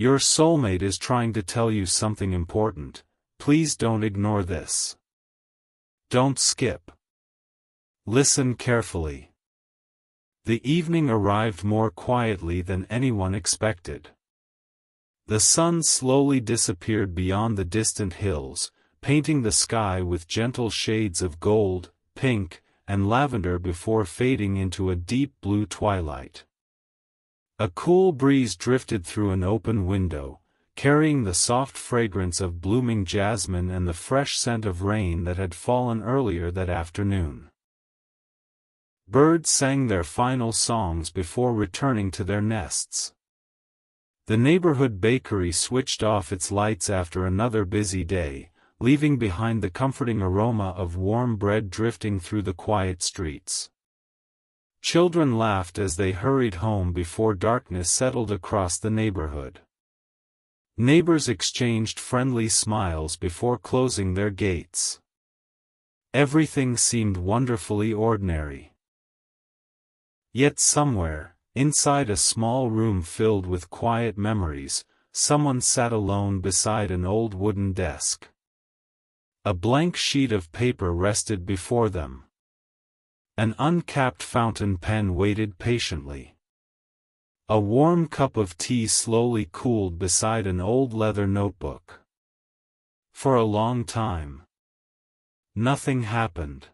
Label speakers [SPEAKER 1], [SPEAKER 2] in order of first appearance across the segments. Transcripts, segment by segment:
[SPEAKER 1] Your soulmate is trying to tell you something important. Please don't ignore this. Don't skip. Listen carefully. The evening arrived more quietly than anyone expected. The sun slowly disappeared beyond the distant hills, painting the sky with gentle shades of gold, pink, and lavender before fading into a deep blue twilight. A cool breeze drifted through an open window, carrying the soft fragrance of blooming jasmine and the fresh scent of rain that had fallen earlier that afternoon. Birds sang their final songs before returning to their nests. The neighborhood bakery switched off its lights after another busy day, leaving behind the comforting aroma of warm bread drifting through the quiet streets. Children laughed as they hurried home before darkness settled across the neighborhood. Neighbors exchanged friendly smiles before closing their gates. Everything seemed wonderfully ordinary. Yet somewhere, inside a small room filled with quiet memories, someone sat alone beside an old wooden desk. A blank sheet of paper rested before them. An uncapped fountain pen waited patiently. A warm cup of tea slowly cooled beside an old leather notebook. For a long time, nothing happened.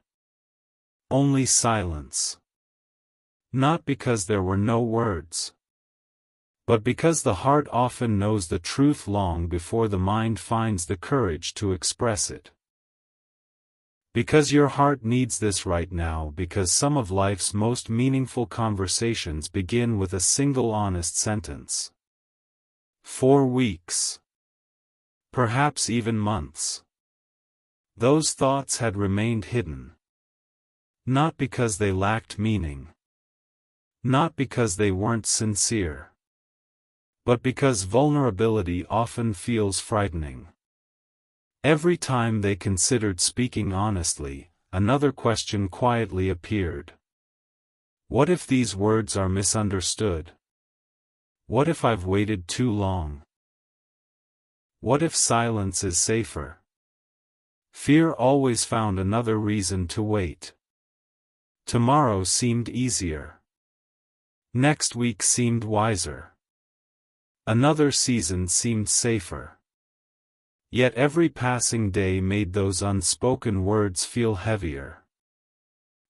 [SPEAKER 1] Only silence. Not because there were no words, but because the heart often knows the truth long before the mind finds the courage to express it. Because your heart needs this right now, because some of life's most meaningful conversations begin with a single honest sentence. 4 weeks. Perhaps even months. Those thoughts had remained hidden. Not because they lacked meaning. Not because they weren't sincere. But because vulnerability often feels frightening. Every time they considered speaking honestly, another question quietly appeared. What if these words are misunderstood? What if I've waited too long? What if silence is safer? Fear always found another reason to wait. Tomorrow seemed easier. Next week seemed wiser. Another season seemed safer. Yet every passing day made those unspoken words feel heavier.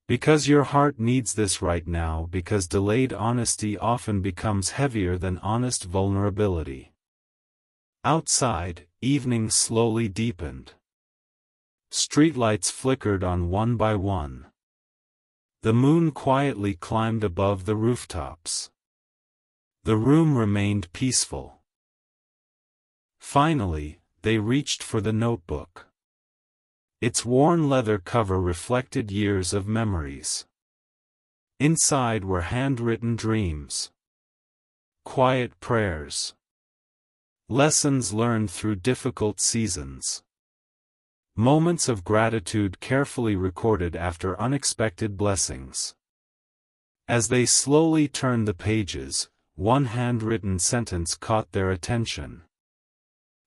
[SPEAKER 1] Because your heart needs this right now, because delayed honesty often becomes heavier than honest vulnerability. Outside, evening slowly deepened. Streetlights flickered on one by one. The moon quietly climbed above the rooftops. The room remained peaceful. Finally, they reached for the notebook. Its worn leather cover reflected years of memories. Inside were handwritten dreams. Quiet prayers. Lessons learned through difficult seasons. Moments of gratitude carefully recorded after unexpected blessings. As they slowly turned the pages, one handwritten sentence caught their attention.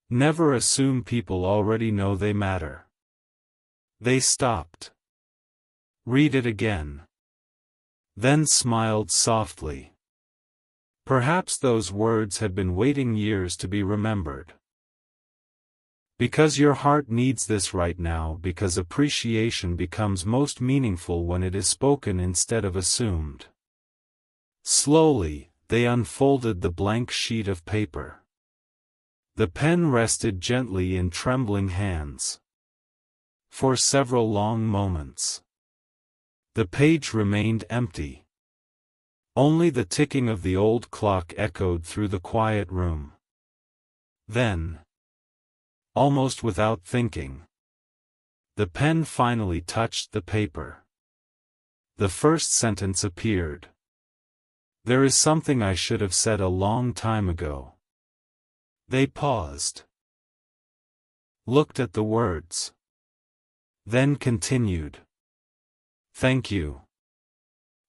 [SPEAKER 1] Never assume people already know they matter. They stopped. Read it again. Then smiled softly. Perhaps those words had been waiting years to be remembered. Because your heart needs this right now, because appreciation becomes most meaningful when it is spoken instead of assumed. Slowly, they unfolded the blank sheet of paper. The pen rested gently in trembling hands. For several long moments, the page remained empty. Only the ticking of the old clock echoed through the quiet room. Then, almost without thinking, the pen finally touched the paper. The first sentence appeared. There is something I should have said a long time ago. They paused. Looked at the words. Then continued. Thank you.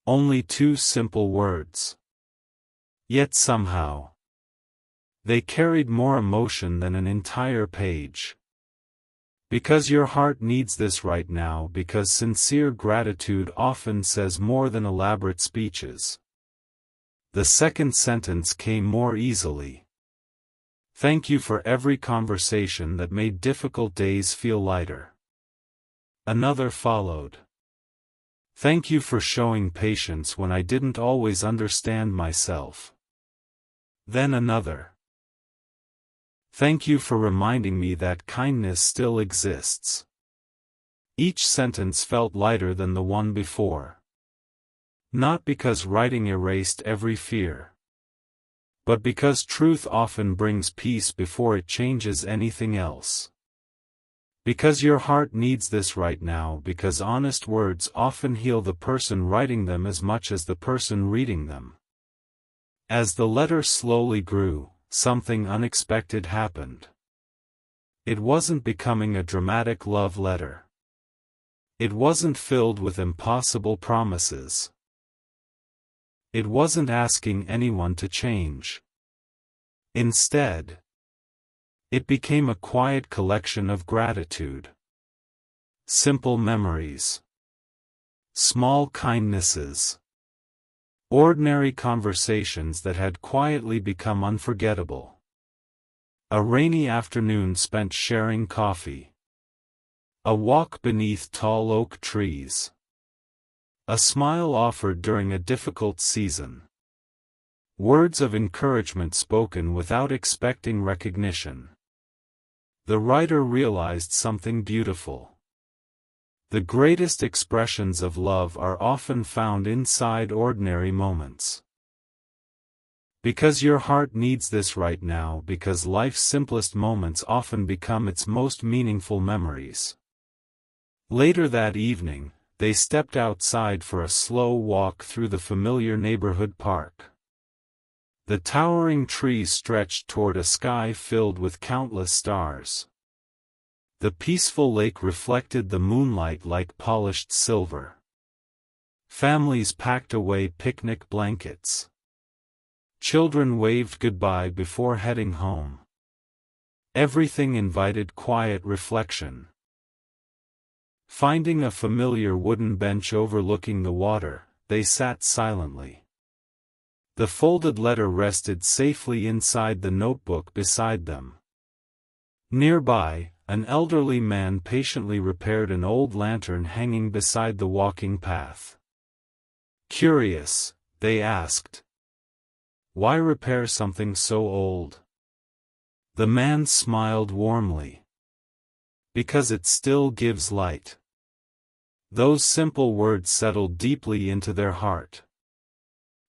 [SPEAKER 1] Only 2 simple words. Yet somehow, They carried more emotion than an entire page. Because your heart needs this right now, because sincere gratitude often says more than elaborate speeches. The second sentence came more easily. Thank you for every conversation that made difficult days feel lighter. Another followed. Thank you for showing patience when I didn't always understand myself. Then another. Thank you for reminding me that kindness still exists. Each sentence felt lighter than the one before. Not because writing erased every fear, but because truth often brings peace before it changes anything else. Because your heart needs this right now, because honest words often heal the person writing them as much as the person reading them. As the letter slowly grew, something unexpected happened. It wasn't becoming a dramatic love letter. It wasn't filled with impossible promises. It wasn't asking anyone to change. Instead, it became a quiet collection of gratitude. Simple memories. Small kindnesses. Ordinary conversations that had quietly become unforgettable. A rainy afternoon spent sharing coffee. A walk beneath tall oak trees. A smile offered during a difficult season. Words of encouragement spoken without expecting recognition. The writer realized something beautiful. The greatest expressions of love are often found inside ordinary moments. Because your heart needs this right now, because life's simplest moments often become its most meaningful memories. Later that evening, they stepped outside for a slow walk through the familiar neighborhood park. The towering trees stretched toward a sky filled with countless stars. The peaceful lake reflected the moonlight like polished silver. Families packed away picnic blankets. Children waved goodbye before heading home. Everything invited quiet reflection. Finding a familiar wooden bench overlooking the water, they sat silently. The folded letter rested safely inside the notebook beside them. Nearby, an elderly man patiently repaired an old lantern hanging beside the walking path. Curious, they asked, "Why repair something so old?" The man smiled warmly. "Because it still gives light." Those simple words settled deeply into their heart.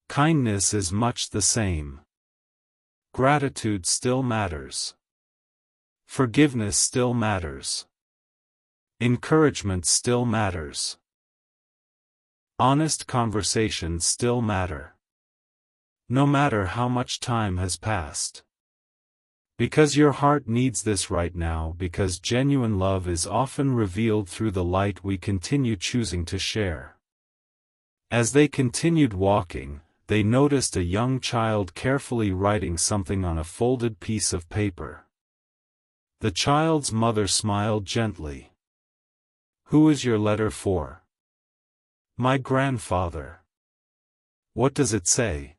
[SPEAKER 1] Kindness is much the same. Gratitude still matters. Forgiveness still matters. Encouragement still matters. Honest conversations still matter. No matter how much time has passed. Because your heart needs this right now, because genuine love is often revealed through the light we continue choosing to share. As they continued walking, they noticed a young child carefully writing something on a folded piece of paper. The child's mother smiled gently. "Who is your letter for?" "My grandfather." "What does it say?"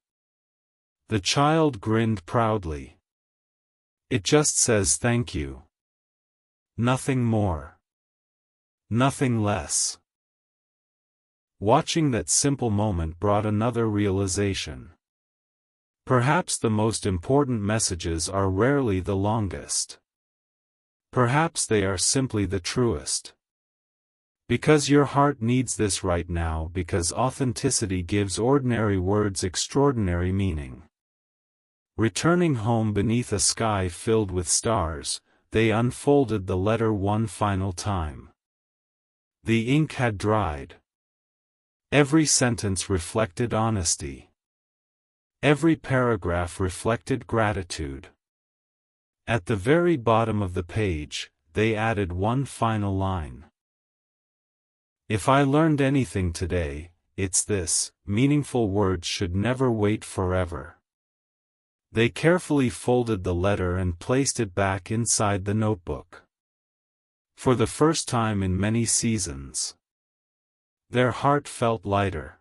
[SPEAKER 1] The child grinned proudly. "It just says thank you. Nothing more. Nothing less." Watching that simple moment brought another realization. Perhaps the most important messages are rarely the longest. Perhaps they are simply the truest. Because your heart needs this right now, because authenticity gives ordinary words extraordinary meaning. Returning home beneath a sky filled with stars, they unfolded the letter one final time. The ink had dried. Every sentence reflected honesty. Every paragraph reflected gratitude. At the very bottom of the page, they added one final line. "If I learned anything today, it's this: meaningful words should never wait forever." They carefully folded the letter and placed it back inside the notebook. For the first time in many seasons, their heart felt lighter.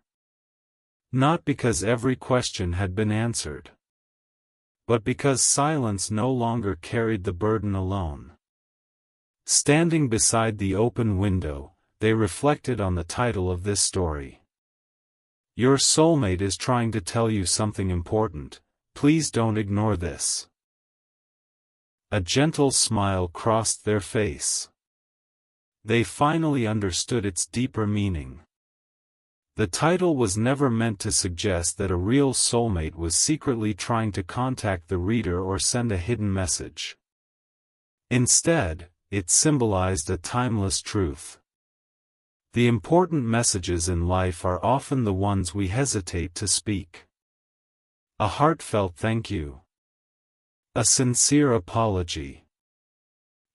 [SPEAKER 1] Not because every question had been answered, but because silence no longer carried the burden alone. Standing beside the open window, they reflected on the title of this story. Your soulmate is trying to tell you something important. Please don't ignore this. A gentle smile crossed their face. They finally understood its deeper meaning. The title was never meant to suggest that a real soulmate was secretly trying to contact the reader or send a hidden message. Instead, it symbolized a timeless truth. The important messages in life are often the ones we hesitate to speak. A heartfelt thank you. A sincere apology.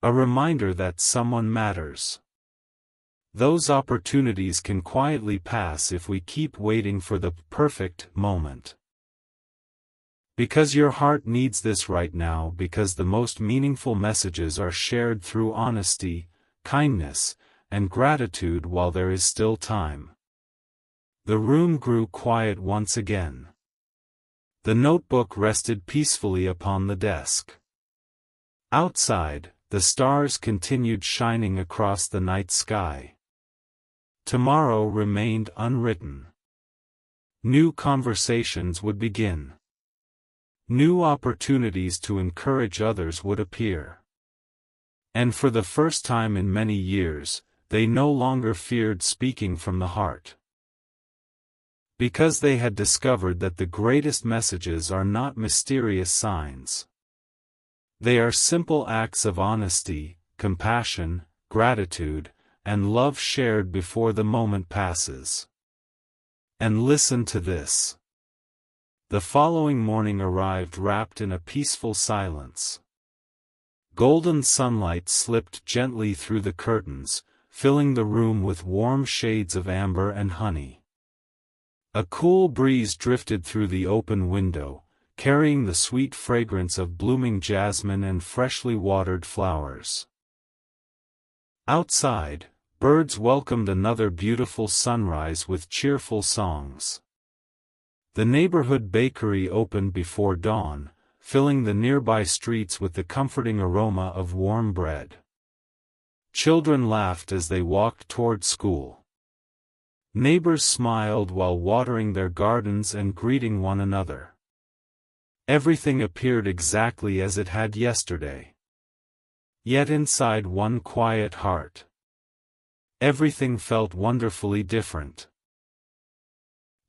[SPEAKER 1] A reminder that someone matters. Those opportunities can quietly pass if we keep waiting for the perfect moment. Because your heart needs this right now, because the most meaningful messages are shared through honesty, kindness, and gratitude while there is still time. The room grew quiet once again. The notebook rested peacefully upon the desk. Outside, the stars continued shining across the night sky. Tomorrow remained unwritten. New conversations would begin. New opportunities to encourage others would appear. And for the first time in many years, they no longer feared speaking from the heart. Because they had discovered that the greatest messages are not mysterious signs. They are simple acts of honesty, compassion, gratitude, and love shared before the moment passes. And listen to this. The following morning arrived wrapped in a peaceful silence. Golden sunlight slipped gently through the curtains, filling the room with warm shades of amber and honey. A cool breeze drifted through the open window, carrying the sweet fragrance of blooming jasmine and freshly watered flowers. Outside, birds welcomed another beautiful sunrise with cheerful songs. The neighborhood bakery opened before dawn, filling the nearby streets with the comforting aroma of warm bread. Children laughed as they walked toward school. Neighbors smiled while watering their gardens and greeting one another. Everything appeared exactly as it had yesterday. Yet inside one quiet heart, everything felt wonderfully different.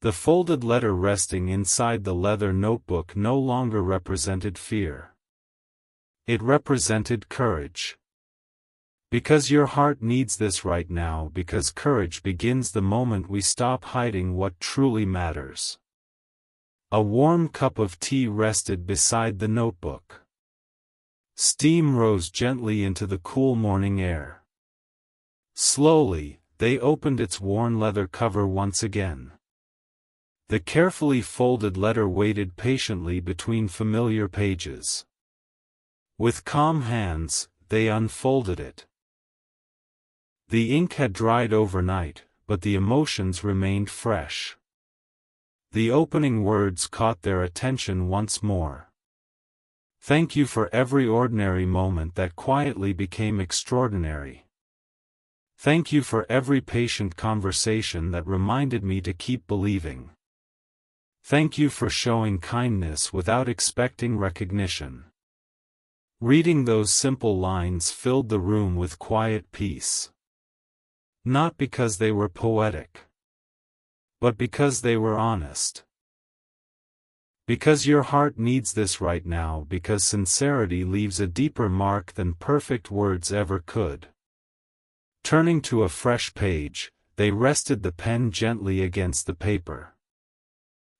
[SPEAKER 1] The folded letter resting inside the leather notebook no longer represented fear. It represented courage. Because your heart needs this right now, because courage begins the moment we stop hiding what truly matters. A warm cup of tea rested beside the notebook. Steam rose gently into the cool morning air. Slowly, they opened its worn leather cover once again. The carefully folded letter waited patiently between familiar pages. With calm hands, they unfolded it. The ink had dried overnight, but the emotions remained fresh. The opening words caught their attention once more. Thank you for every ordinary moment that quietly became extraordinary. Thank you for every patient conversation that reminded me to keep believing. Thank you for showing kindness without expecting recognition. Reading those simple lines filled the room with quiet peace. Not because they were poetic, but because they were honest. Because your heart needs this right now, because sincerity leaves a deeper mark than perfect words ever could. Turning to a fresh page, they rested the pen gently against the paper.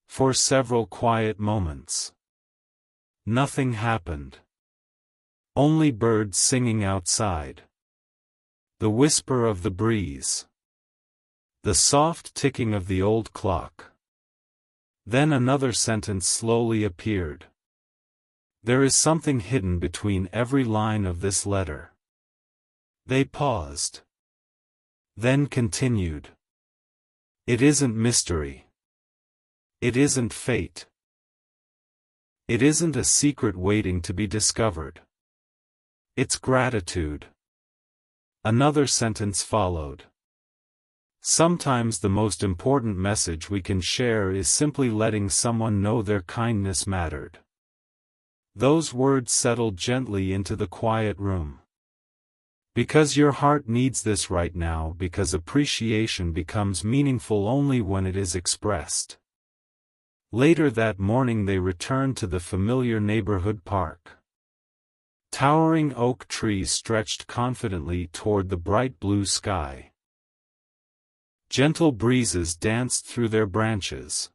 [SPEAKER 1] For several quiet moments, nothing happened. Only birds singing outside. The whisper of the breeze. The soft ticking of the old clock. Then another sentence slowly appeared. There is something hidden between every line of this letter. They paused. Then continued. It isn't mystery. It isn't fate. It isn't a secret waiting to be discovered. It's gratitude. Another sentence followed. Sometimes the most important message we can share is simply letting someone know their kindness mattered. Those words settled gently into the quiet room. Because your heart needs this right now, because appreciation becomes meaningful only when it is expressed. Later that morning they returned to the familiar neighborhood park. Towering oak trees stretched confidently toward the bright blue sky. Gentle breezes danced through their branches.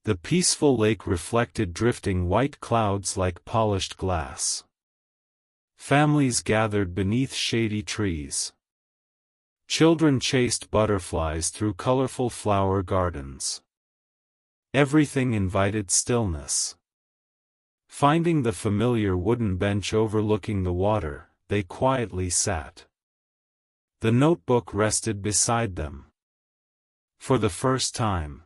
[SPEAKER 1] The peaceful lake reflected drifting white clouds like polished glass. Families gathered beneath shady trees. Children chased butterflies through colorful flower gardens. Everything invited stillness. Finding the familiar wooden bench overlooking the water, they quietly sat. The notebook rested beside them. For the first time,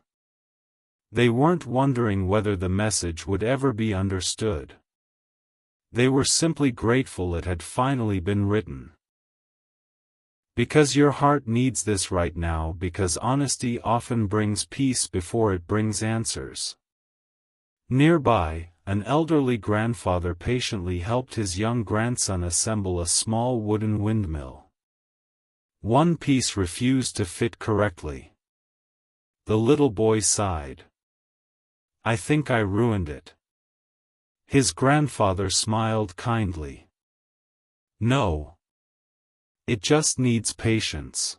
[SPEAKER 1] they weren't wondering whether the message would ever be understood. They were simply grateful it had finally been written. Because your heart needs this right now, because honesty often brings peace before it brings answers. Nearby, an elderly grandfather patiently helped his young grandson assemble a small wooden windmill. One piece refused to fit correctly. The little boy sighed. "I think I ruined it." His grandfather smiled kindly. "No. It just needs patience."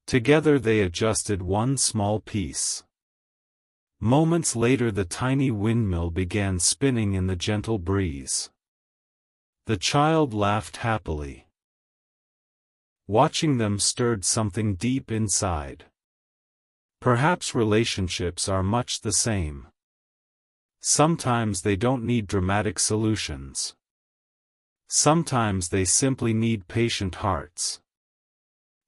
[SPEAKER 1] Together they adjusted one small piece. Moments later the tiny windmill began spinning in the gentle breeze. The child laughed happily. Watching them stirred something deep inside. Perhaps relationships are much the same. Sometimes they don't need dramatic solutions. Sometimes they simply need patient hearts.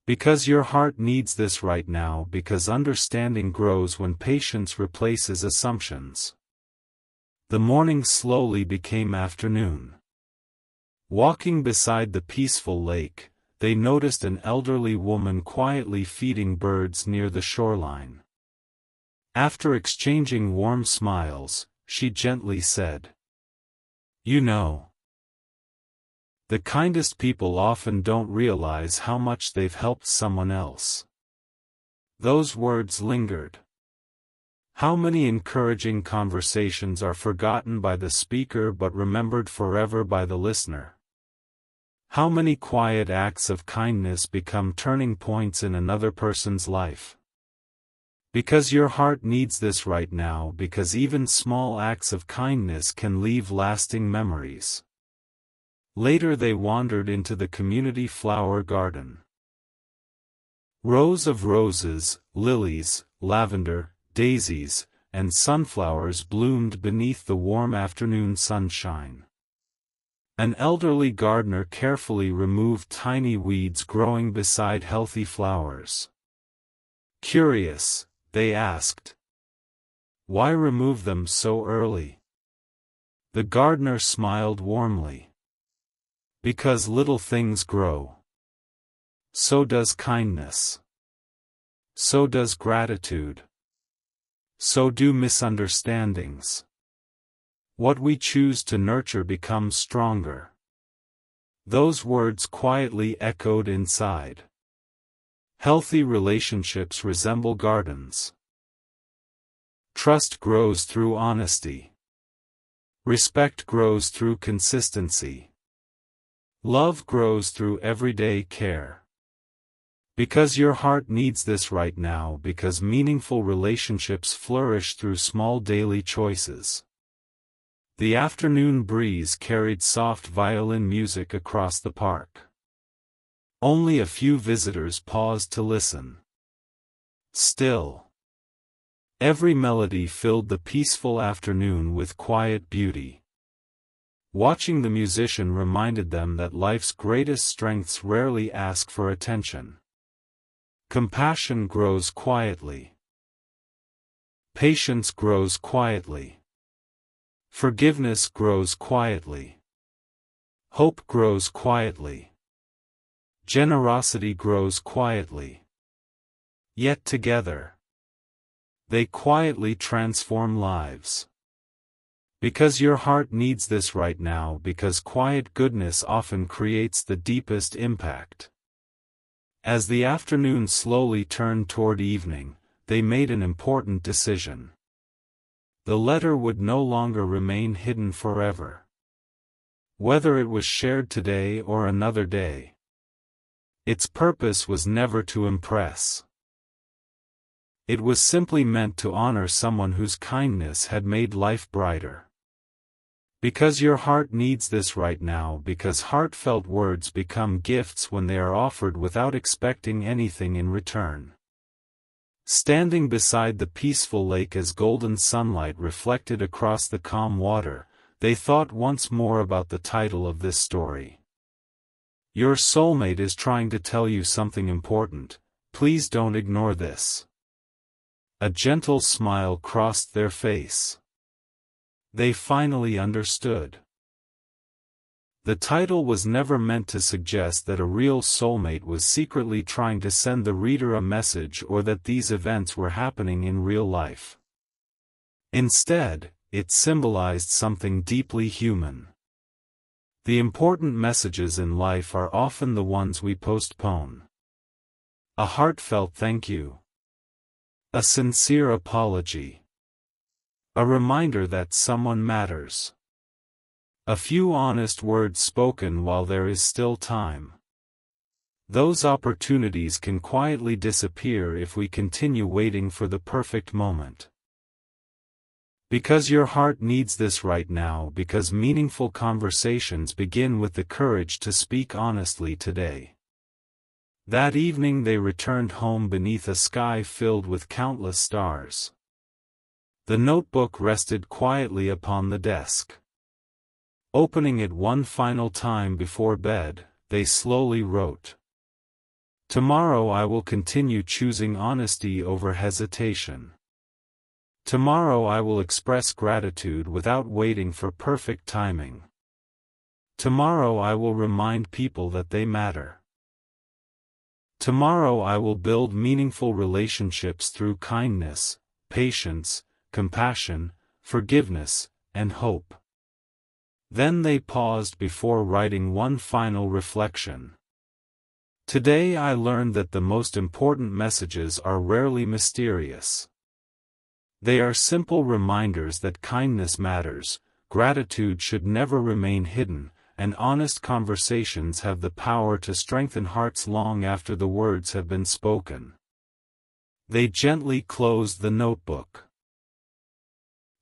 [SPEAKER 1] Because your heart needs this right now, because understanding grows when patience replaces assumptions. The morning slowly became afternoon. Walking beside the peaceful lake, they noticed an elderly woman quietly feeding birds near the shoreline. After exchanging warm smiles, she gently said, "You know, the kindest people often don't realize how much they've helped someone else." Those words lingered. How many encouraging conversations are forgotten by the speaker but remembered forever by the listener? How many quiet acts of kindness become turning points in another person's life? Because your heart needs this right now, because even small acts of kindness can leave lasting memories. Later they wandered into the community flower garden. Rows of roses, lilies, lavender, daisies, and sunflowers bloomed beneath the warm afternoon sunshine. An elderly gardener carefully removed tiny weeds growing beside healthy flowers. Curious, they asked, "Why remove them so early?" The gardener smiled warmly. "Because little things grow. So does kindness. So does gratitude. So do misunderstandings. What we choose to nurture becomes stronger." Those words quietly echoed inside. Healthy relationships resemble gardens. Trust grows through honesty. Respect grows through consistency. Love grows through everyday care. Because your heart needs this right now, because meaningful relationships flourish through small daily choices. The afternoon breeze carried soft violin music across the park. Only a few visitors paused to listen. Still, every melody filled the peaceful afternoon with quiet beauty. Watching the musician reminded them that life's greatest strengths rarely ask for attention. Compassion grows quietly. Patience grows quietly. Forgiveness grows quietly. Hope grows quietly. Generosity grows quietly. Yet together, they quietly transform lives. Because your heart needs this right now, because quiet goodness often creates the deepest impact. As the afternoon slowly turned toward evening, they made an important decision. The letter would no longer remain hidden forever. Whether it was shared today or another day, its purpose was never to impress. It was simply meant to honor someone whose kindness had made life brighter. Because your heart needs this right now, because heartfelt words become gifts when they are offered without expecting anything in return. Standing beside the peaceful lake as golden sunlight reflected across the calm water, they thought once more about the title of this story. Your soulmate is trying to tell you something important. Please don't ignore this. A gentle smile crossed their face. They finally understood. The title was never meant to suggest that a real soulmate was secretly trying to send the reader a message or that these events were happening in real life. Instead, it symbolized something deeply human. The important messages in life are often the ones we postpone. A heartfelt thank you. A sincere apology. A reminder that someone matters. A few honest words spoken while there is still time. Those opportunities can quietly disappear if we continue waiting for the perfect moment. Because your heart needs this right now, because meaningful conversations begin with the courage to speak honestly today. That evening they returned home beneath a sky filled with countless stars. The notebook rested quietly upon the desk. Opening it one final time before bed, they slowly wrote, "Tomorrow I will continue choosing honesty over hesitation. Tomorrow I will express gratitude without waiting for perfect timing. Tomorrow I will remind people that they matter. Tomorrow I will build meaningful relationships through kindness, patience, compassion, forgiveness, and hope." Then they paused before writing one final reflection. "Today I learned that the most important messages are rarely mysterious. They are simple reminders that kindness matters, gratitude should never remain hidden, and honest conversations have the power to strengthen hearts long after the words have been spoken." They gently closed the notebook.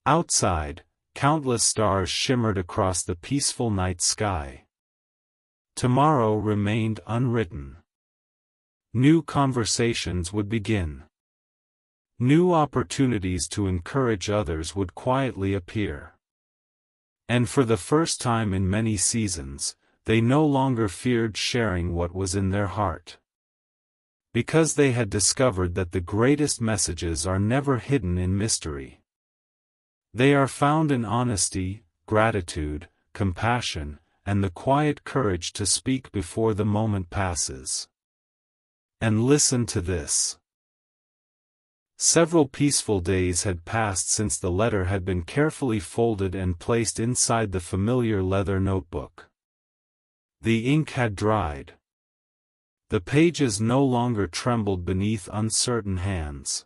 [SPEAKER 1] Outside, countless stars shimmered across the peaceful night sky. Tomorrow remained unwritten. New conversations would begin. New opportunities to encourage others would quietly appear. And for the first time in many seasons, they no longer feared sharing what was in their heart. Because they had discovered that the greatest messages are never hidden in mystery. They are found in honesty, gratitude, compassion, and the quiet courage to speak before the moment passes. And listen to this. Several peaceful days had passed since the letter had been carefully folded and placed inside the familiar leather notebook. The ink had dried. The pages no longer trembled beneath uncertain hands.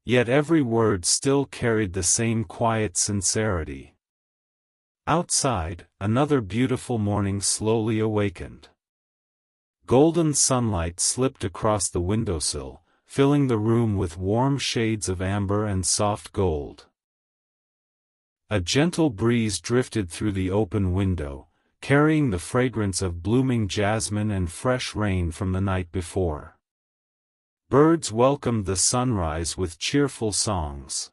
[SPEAKER 1] Yet every word still carried the same quiet sincerity. Outside, another beautiful morning slowly awakened. Golden sunlight slipped across the windowsill, filling the room with warm shades of amber and soft gold. A gentle breeze drifted through the open window, carrying the fragrance of blooming jasmine and fresh rain from the night before. Birds welcomed the sunrise with cheerful songs.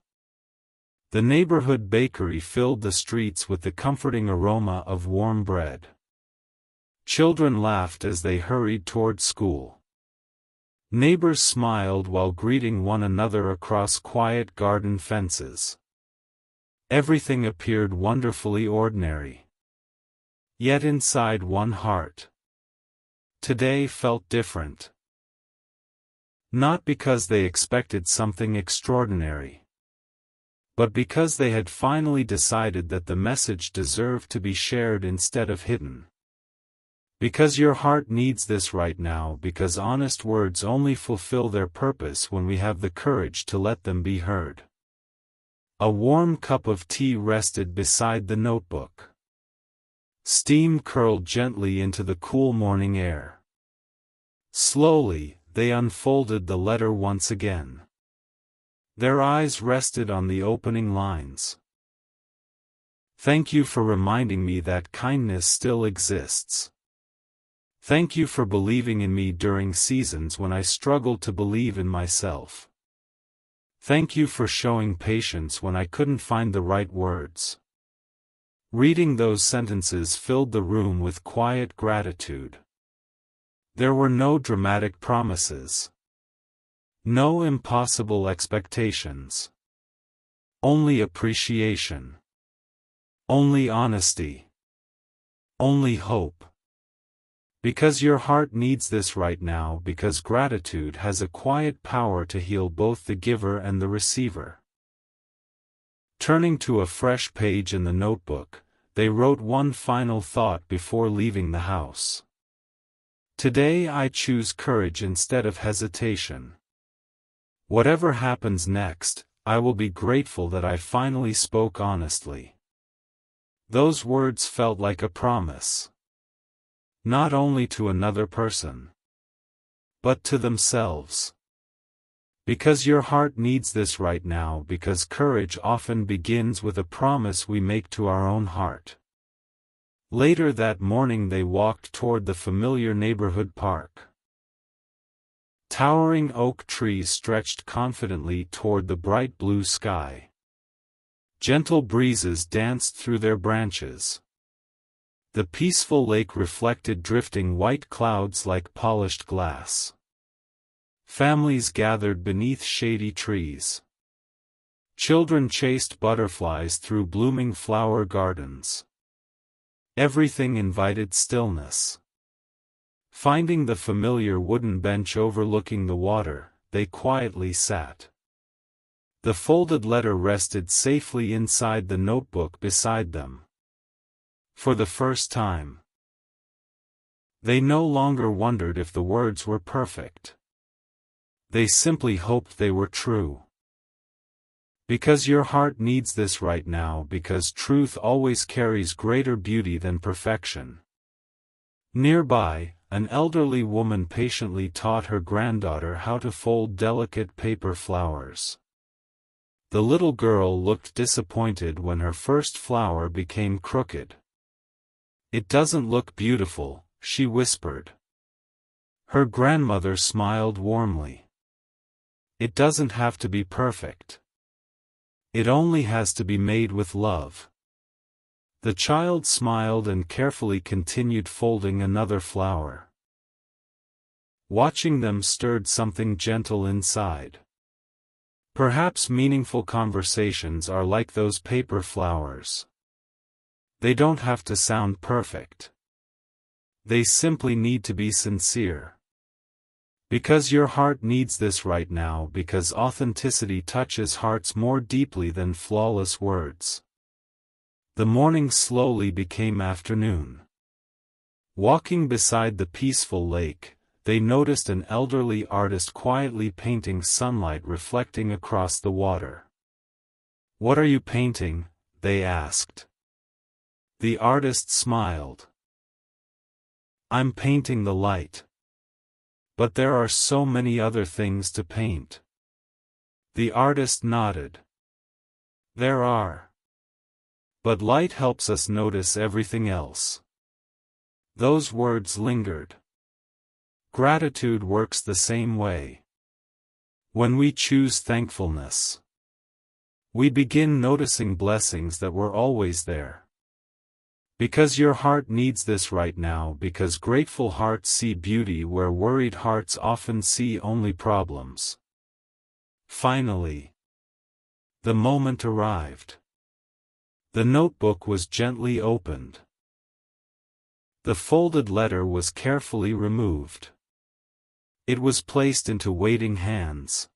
[SPEAKER 1] The neighborhood bakery filled the streets with the comforting aroma of warm bread. Children laughed as they hurried toward school. Neighbors smiled while greeting one another across quiet garden fences. Everything appeared wonderfully ordinary. Yet inside one heart, today felt different. Not because they expected something extraordinary, but because they had finally decided that the message deserved to be shared instead of hidden. Because your heart needs this right now, because honest words only fulfill their purpose when we have the courage to let them be heard. A warm cup of tea rested beside the notebook. Steam curled gently into the cool morning air. Slowly, they unfolded the letter once again. Their eyes rested on the opening lines. Thank you for reminding me that kindness still exists. Thank you for believing in me during seasons when I struggled to believe in myself. Thank you for showing patience when I couldn't find the right words. Reading those sentences filled the room with quiet gratitude. There were no dramatic promises. No impossible expectations. Only appreciation. Only honesty. Only hope. Because your heart needs this right now, because gratitude has a quiet power to heal both the giver and the receiver. Turning to a fresh page in the notebook, they wrote one final thought before leaving the house. Today I choose courage instead of hesitation. Whatever happens next, I will be grateful that I finally spoke honestly. Those words felt like a promise. Not only to another person, but to themselves. Because your heart needs this right now, because courage often begins with a promise we make to our own heart. Later that morning they walked toward the familiar neighborhood park. Towering oak trees stretched confidently toward the bright blue sky. Gentle breezes danced through their branches. The peaceful lake reflected drifting white clouds like polished glass. Families gathered beneath shady trees. Children chased butterflies through blooming flower gardens. Everything invited stillness. Finding the familiar wooden bench overlooking the water, they quietly sat. The folded letter rested safely inside the notebook beside them. For the first time, they no longer wondered if the words were perfect. They simply hoped they were true. Because your heart needs this right now, because truth always carries greater beauty than perfection. Nearby, an elderly woman patiently taught her granddaughter how to fold delicate paper flowers. The little girl looked disappointed when her first flower became crooked. "It doesn't look beautiful," she whispered. Her grandmother smiled warmly. "It doesn't have to be perfect. It only has to be made with love." The child smiled and carefully continued folding another flower. Watching them stirred something gentle inside. Perhaps meaningful conversations are like those paper flowers. They don't have to sound perfect. They simply need to be sincere. Because your heart needs this right now, because authenticity touches hearts more deeply than flawless words. The morning slowly became afternoon. Walking beside the peaceful lake, they noticed an elderly artist quietly painting sunlight reflecting across the water. "What are you painting?" they asked. The artist smiled. "I'm painting the light. But there are so many other things to paint." The artist nodded. "There are. But light helps us notice everything else." Those words lingered. Gratitude works the same way. When we choose thankfulness, We begin noticing blessings that were always there. Because your heart needs this right now, because grateful hearts see beauty where worried hearts often see only problems. Finally, the moment arrived. The notebook was gently opened. The folded letter was carefully removed. It was placed into waiting hands.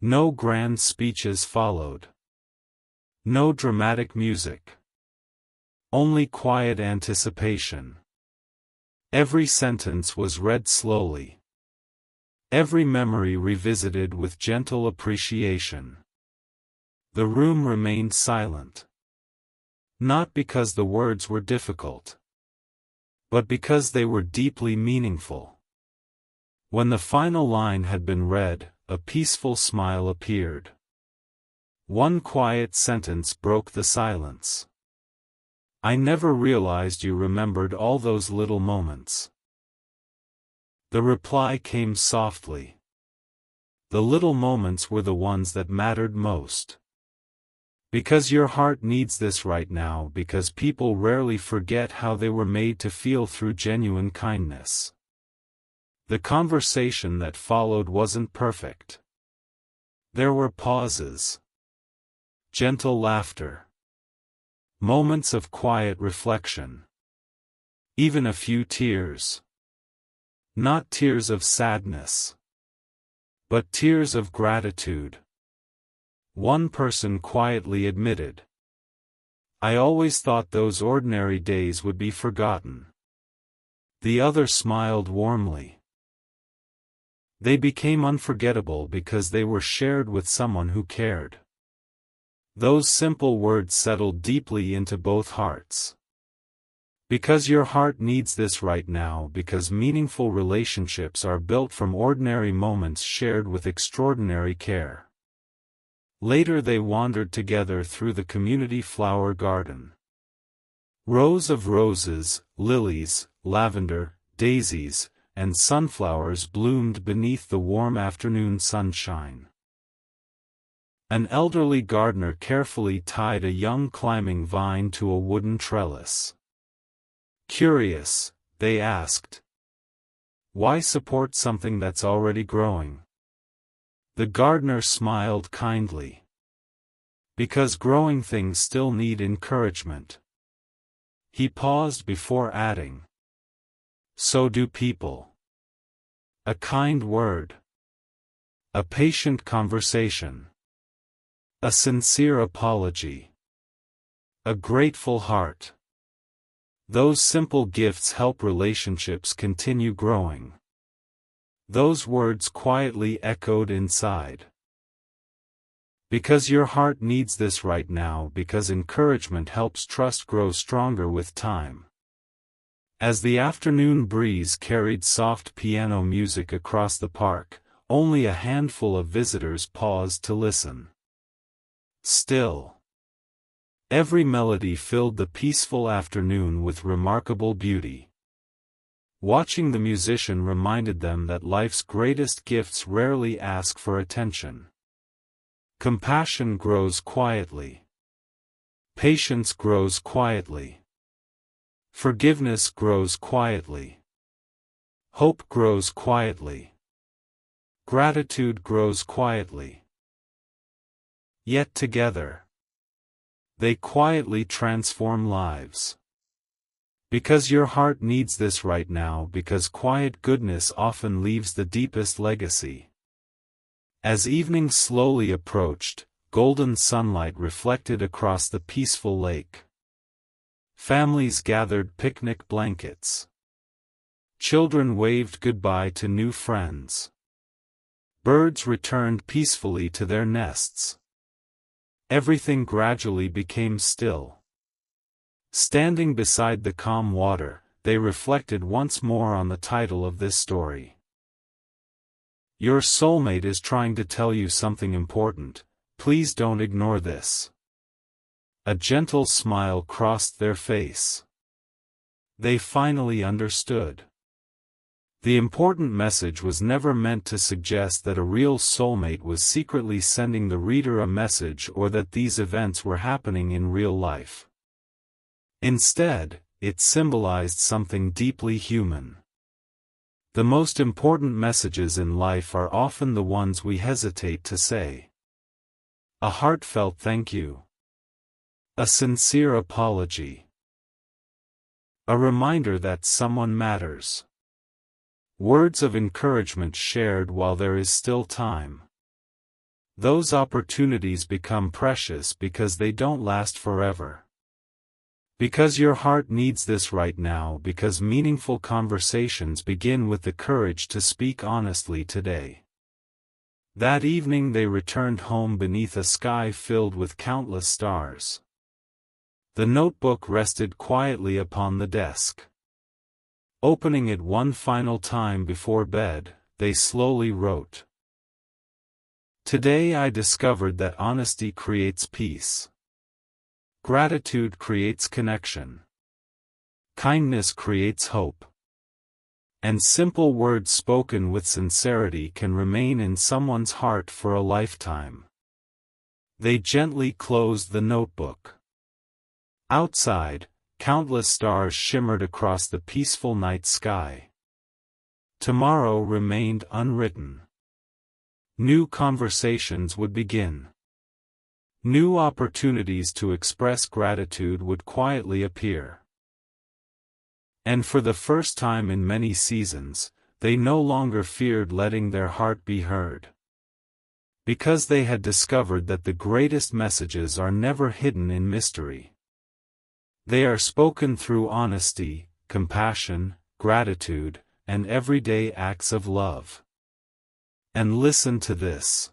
[SPEAKER 1] No grand speeches followed. No dramatic music. Only quiet anticipation. Every sentence was read slowly. Every memory revisited with gentle appreciation. The room remained silent. Not because the words were difficult, but because they were deeply meaningful. When the final line had been read, a peaceful smile appeared. One quiet sentence broke the silence. I never realized you remembered all those little moments. The reply came softly. The little moments were the ones that mattered most. Because your heart needs this right now, because people rarely forget how they were made to feel through genuine kindness. The conversation that followed wasn't perfect. There were pauses. Gentle laughter. Moments of quiet reflection. Even a few tears. Not tears of sadness, but tears of gratitude. One person quietly admitted, "I always thought those ordinary days would be forgotten." The other smiled warmly. They became unforgettable because they were shared with someone who cared. Those simple words settled deeply into both hearts. Because your heart needs this right now, because meaningful relationships are built from ordinary moments shared with extraordinary care. Later they wandered together through the community flower garden. Rows of roses, lilies, lavender, daisies, and sunflowers bloomed beneath the warm afternoon sunshine. An elderly gardener carefully tied a young climbing vine to a wooden trellis. Curious, they asked, "Why support something that's already growing?" The gardener smiled kindly. "Because growing things still need encouragement." He paused before adding, "So do people." A kind word. A patient conversation. A sincere apology. A grateful heart. Those simple gifts help relationships continue growing. Those words quietly echoed inside. Because your heart needs this right now, because encouragement helps trust grow stronger with time. As the afternoon breeze carried soft piano music across the park, only a handful of visitors paused to listen. Still, every melody filled the peaceful afternoon with remarkable beauty. Watching the musician reminded them that life's greatest gifts rarely ask for attention. Compassion grows quietly. Patience grows quietly. Forgiveness grows quietly. Hope grows quietly. Gratitude grows quietly. Yet together, they quietly transform lives. Because your heart needs this right now, because quiet goodness often leaves the deepest legacy. As evening slowly approached, golden sunlight reflected across the peaceful lake. Families gathered picnic blankets. Children waved goodbye to new friends. Birds returned peacefully to their nests. Everything gradually became still. Standing beside the calm water, they reflected once more on the title of this story. Your soulmate is trying to tell you something important. Please don't ignore this. A gentle smile crossed their face. They finally understood. The important message was never meant to suggest that a real soulmate was secretly sending the reader a message or that these events were happening in real life. Instead, it symbolized something deeply human. The most important messages in life are often the ones we hesitate to say. A heartfelt thank you. A sincere apology. A reminder that someone matters. Words of encouragement shared while there is still time. Those opportunities become precious because they don't last forever. Because your heart needs this right now, because meaningful conversations begin with the courage to speak honestly today. That evening they returned home beneath a sky filled with countless stars. The notebook rested quietly upon the desk. Opening it one final time before bed, they slowly wrote. Today I discovered that honesty creates peace. Gratitude creates connection. Kindness creates hope. And simple words spoken with sincerity can remain in someone's heart for a lifetime. They gently closed the notebook. Outside, countless stars shimmered across the peaceful night sky. Tomorrow remained unwritten. New conversations would begin. New opportunities to express gratitude would quietly appear. And for the first time in many seasons, they no longer feared letting their heart be heard. Because they had discovered that the greatest messages are never hidden in mystery. They are spoken through honesty, compassion, gratitude, and everyday acts of love. And listen to this.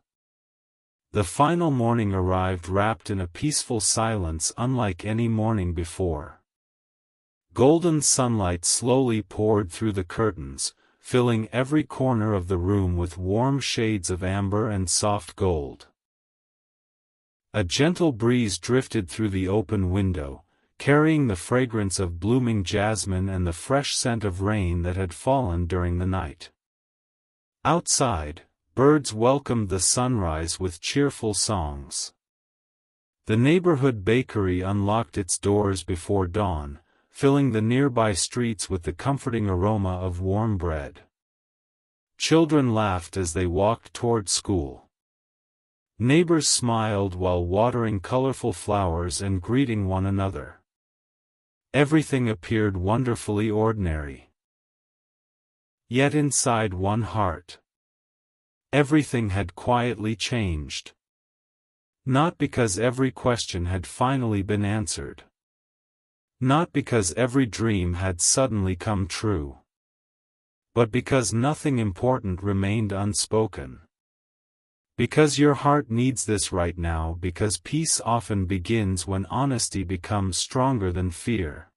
[SPEAKER 1] The final morning arrived wrapped in a peaceful silence unlike any morning before. Golden sunlight slowly poured through the curtains, filling every corner of the room with warm shades of amber and soft gold. A gentle breeze drifted through the open window, carrying the fragrance of blooming jasmine and the fresh scent of rain that had fallen during the night. Outside, birds welcomed the sunrise with cheerful songs. The neighborhood bakery unlocked its doors before dawn, filling the nearby streets with the comforting aroma of warm bread. Children laughed as they walked toward school. Neighbors smiled while watering colorful flowers and greeting one another. Everything appeared wonderfully ordinary. Yet inside one heart, everything had quietly changed. Not because every question had finally been answered. Not because every dream had suddenly come true. But because nothing important remained unspoken. Because your heart needs this right now, because peace often begins when honesty becomes stronger than fear.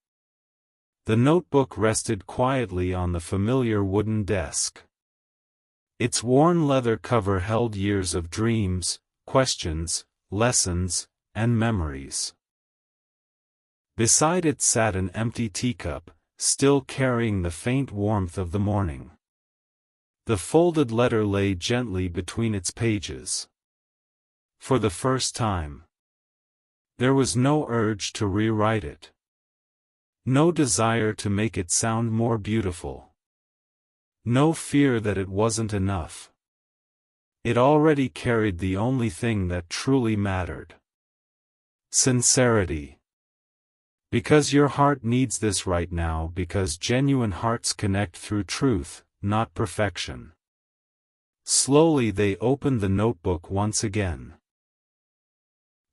[SPEAKER 1] The notebook rested quietly on the familiar wooden desk. Its worn leather cover held years of dreams, questions, lessons, and memories. Beside it sat an empty teacup, still carrying the faint warmth of the morning. The folded letter lay gently between its pages. For the first time, there was no urge to rewrite it. No desire to make it sound more beautiful. No fear that it wasn't enough. It already carried the only thing that truly mattered. Sincerity. Because your heart needs this right now, because genuine hearts connect through truth, not perfection. Slowly they opened the notebook once again.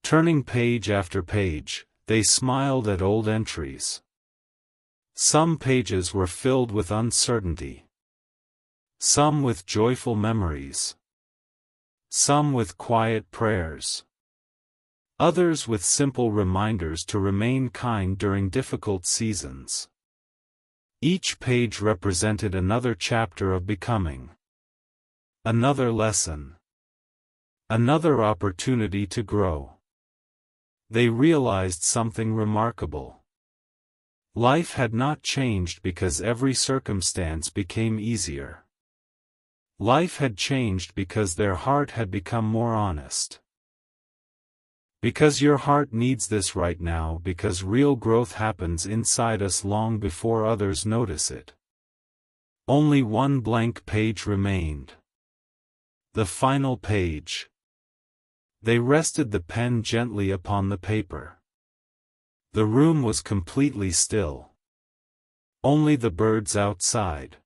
[SPEAKER 1] Turning page after page, they smiled at old entries. Some pages were filled with uncertainty. Some with joyful memories. Some with quiet prayers. Others with simple reminders to remain kind during difficult seasons. Each page represented another chapter of becoming. Another lesson. Another opportunity to grow. They realized something remarkable. Life had not changed because every circumstance became easier. Life had changed because their heart had become more honest. Because your heart needs this right now, because real growth happens inside us long before others notice it. Only one blank page remained. The final page. They rested the pen gently upon the paper. The room was completely still. Only the birds outside.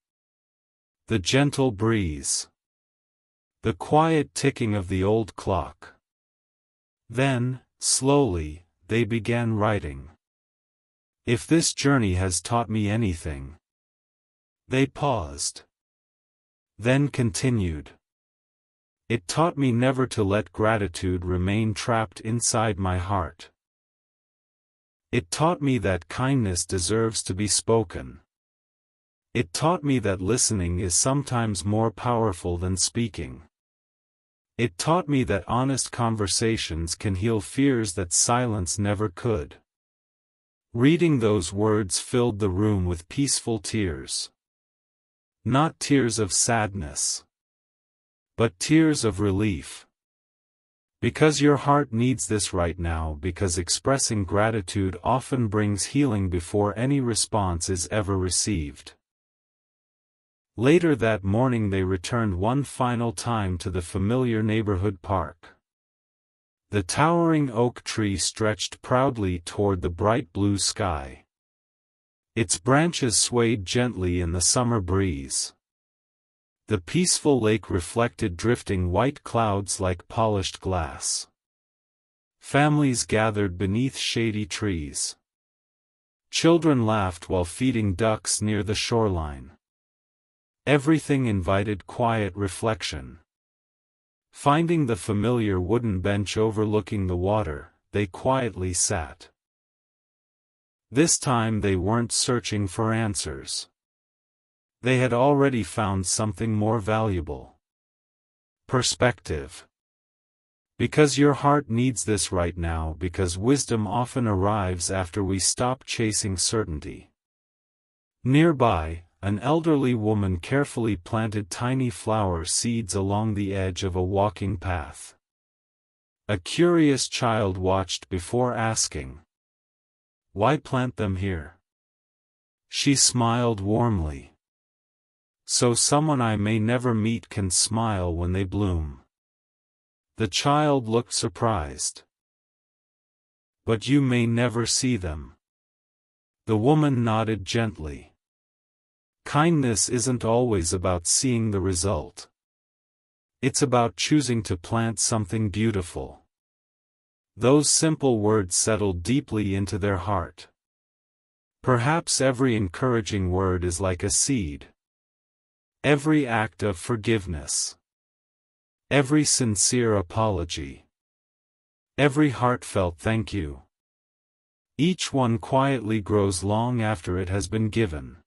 [SPEAKER 1] The gentle breeze. The quiet ticking of the old clock. Then, slowly, they began writing. If this journey has taught me anything. They paused. Then continued. It taught me never to let gratitude remain trapped inside my heart. It taught me that kindness deserves to be spoken. It taught me that listening is sometimes more powerful than speaking. It taught me that honest conversations can heal fears that silence never could. Reading those words filled the room with peaceful tears. Not tears of sadness, but tears of relief. Because your heart needs this right now, because expressing gratitude often brings healing before any response is ever received. Later that morning they returned one final time to the familiar neighborhood park. The towering oak tree stretched proudly toward the bright blue sky. Its branches swayed gently in the summer breeze. The peaceful lake reflected drifting white clouds like polished glass. Families gathered beneath shady trees. Children laughed while feeding ducks near the shoreline. Everything invited quiet reflection. Finding the familiar wooden bench overlooking the water, they quietly sat. This time they weren't searching for answers. They had already found something more valuable. Perspective. Because your heart needs this right now, because wisdom often arrives after we stop chasing certainty. Nearby, an elderly woman carefully planted tiny flower seeds along the edge of a walking path. A curious child watched before asking, "Why plant them here?" She smiled warmly. "So someone I may never meet can smile when they bloom." The child looked surprised. "But you may never see them." The woman nodded gently. Kindness isn't always about seeing the result. It's about choosing to plant something beautiful. Those simple words settled deeply into their heart. Perhaps every encouraging word is like a seed. Every act of forgiveness. Every sincere apology. Every heartfelt thank you. Each one quietly grows long after it has been given.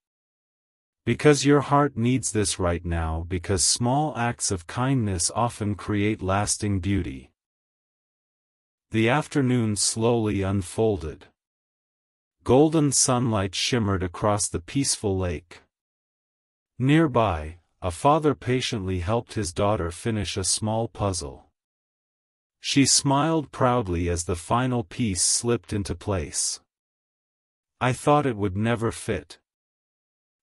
[SPEAKER 1] Because your heart needs this right now, because small acts of kindness often create lasting beauty. The afternoon slowly unfolded. Golden sunlight shimmered across the peaceful lake. Nearby, a father patiently helped his daughter finish a small puzzle. She smiled proudly as the final piece slipped into place. "I thought it would never fit."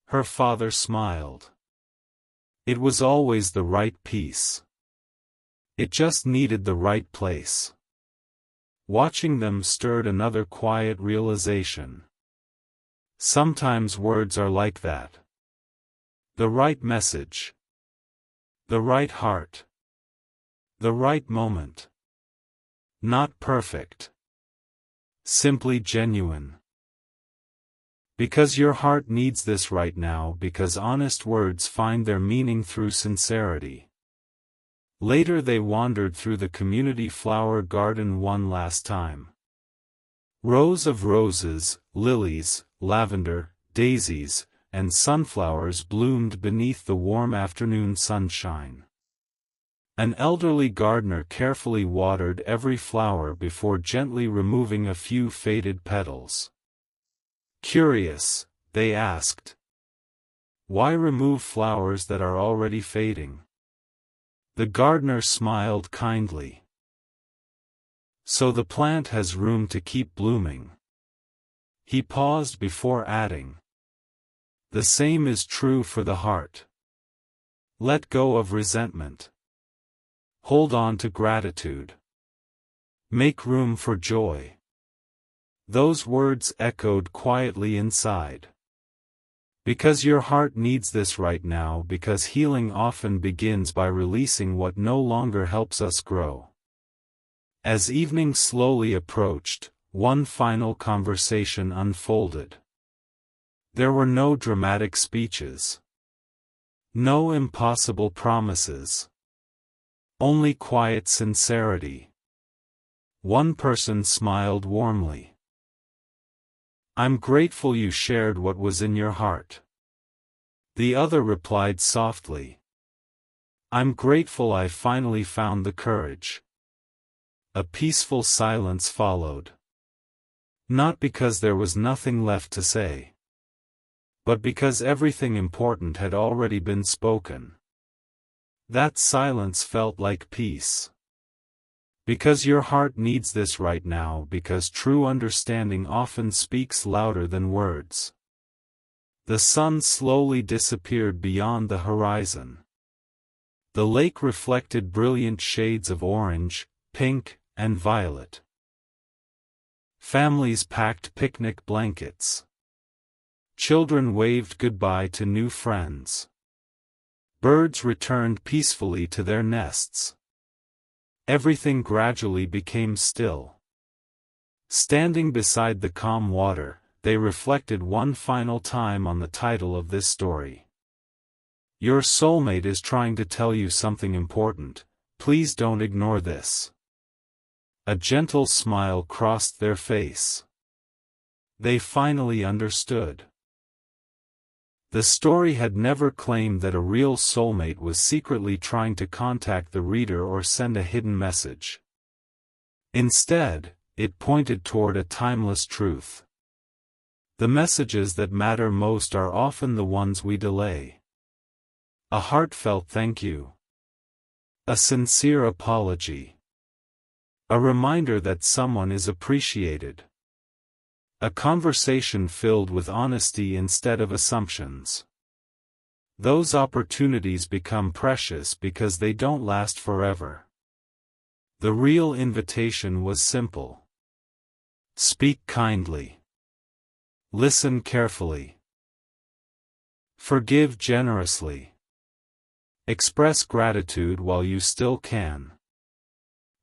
[SPEAKER 1] Her father smiled. It was always the right piece. It just needed the right place. Watching them stirred another quiet realization. Sometimes words are like that. The right message. The right heart. The right moment. Not perfect. Simply genuine. Because your heart needs this right now, because honest words find their meaning through sincerity. Later they wandered through the community flower garden one last time. Rows of roses, lilies, lavender, daisies, and sunflowers bloomed beneath the warm afternoon sunshine. An elderly gardener carefully watered every flower before gently removing a few faded petals. Curious, they asked. Why remove flowers that are already fading? The gardener smiled kindly. So the plant has room to keep blooming. He paused before adding. The same is true for the heart. Let go of resentment. Hold on to gratitude. Make room for joy. Those words echoed quietly inside. Because your heart needs this right now, because healing often begins by releasing what no longer helps us grow. As evening slowly approached, one final conversation unfolded. There were no dramatic speeches. No impossible promises. Only quiet sincerity. One person smiled warmly. I'm grateful you shared what was in your heart. The other replied softly. I'm grateful I finally found the courage. A peaceful silence followed. Not because there was nothing left to say, but because everything important had already been spoken. That silence felt like peace. Because your heart needs this right now, because true understanding often speaks louder than words. The sun slowly disappeared beyond the horizon. The lake reflected brilliant shades of orange, pink, and violet. Families packed picnic blankets. Children waved goodbye to new friends. Birds returned peacefully to their nests. Everything gradually became still. Standing beside the calm water, they reflected one final time on the title of this story. Your soulmate is trying to tell you something important. Please don't ignore this. A gentle smile crossed their face. They finally understood. The story had never claimed that a real soulmate was secretly trying to contact the reader or send a hidden message. Instead, it pointed toward a timeless truth. The messages that matter most are often the ones we delay. A heartfelt thank you. A sincere apology. A reminder that someone is appreciated. A conversation filled with honesty instead of assumptions. Those opportunities become precious because they don't last forever. The real invitation was simple. Speak kindly. Listen carefully. Forgive generously. Express gratitude while you still can.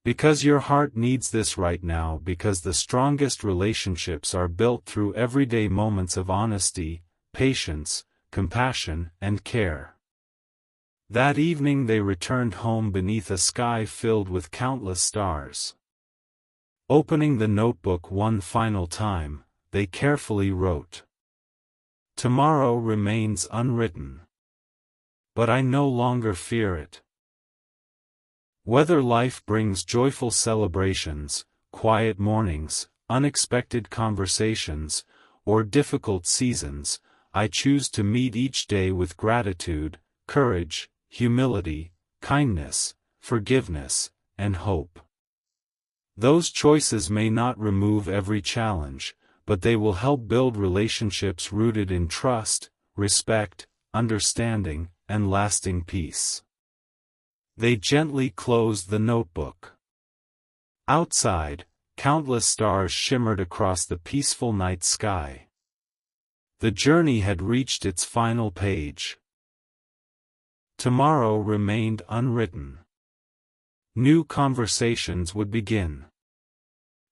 [SPEAKER 1] Because your heart needs this right now, because the strongest relationships are built through everyday moments of honesty, patience, compassion, and care. That evening they returned home beneath a sky filled with countless stars. Opening the notebook one final time, they carefully wrote. Tomorrow remains unwritten. But I no longer fear it. Whether life brings joyful celebrations, quiet mornings, unexpected conversations, or difficult seasons, I choose to meet each day with gratitude, courage, humility, kindness, forgiveness, and hope. Those choices may not remove every challenge, but they will help build relationships rooted in trust, respect, understanding, and lasting peace. They gently closed the notebook. Outside, countless stars shimmered across the peaceful night sky. The journey had reached its final page. Tomorrow remained unwritten. New conversations would begin.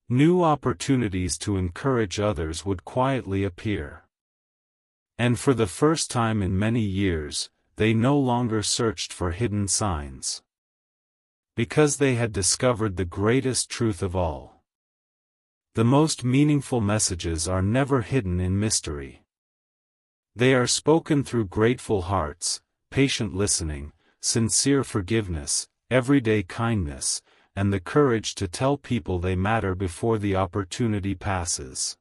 [SPEAKER 1] New opportunities to encourage others would quietly appear. And for the first time in many years, they no longer searched for hidden signs. Because they had discovered the greatest truth of all. The most meaningful messages are never hidden in mystery. They are spoken through grateful hearts, patient listening, sincere forgiveness, everyday kindness, and the courage to tell people they matter before the opportunity passes.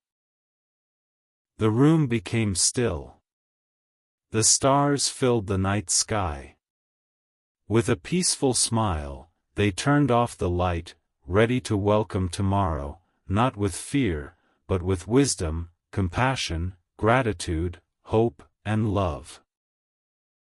[SPEAKER 1] The room became still. The stars filled the night sky. With a peaceful smile, they turned off the light, ready to welcome tomorrow, not with fear, but with wisdom, compassion, gratitude, hope, and love.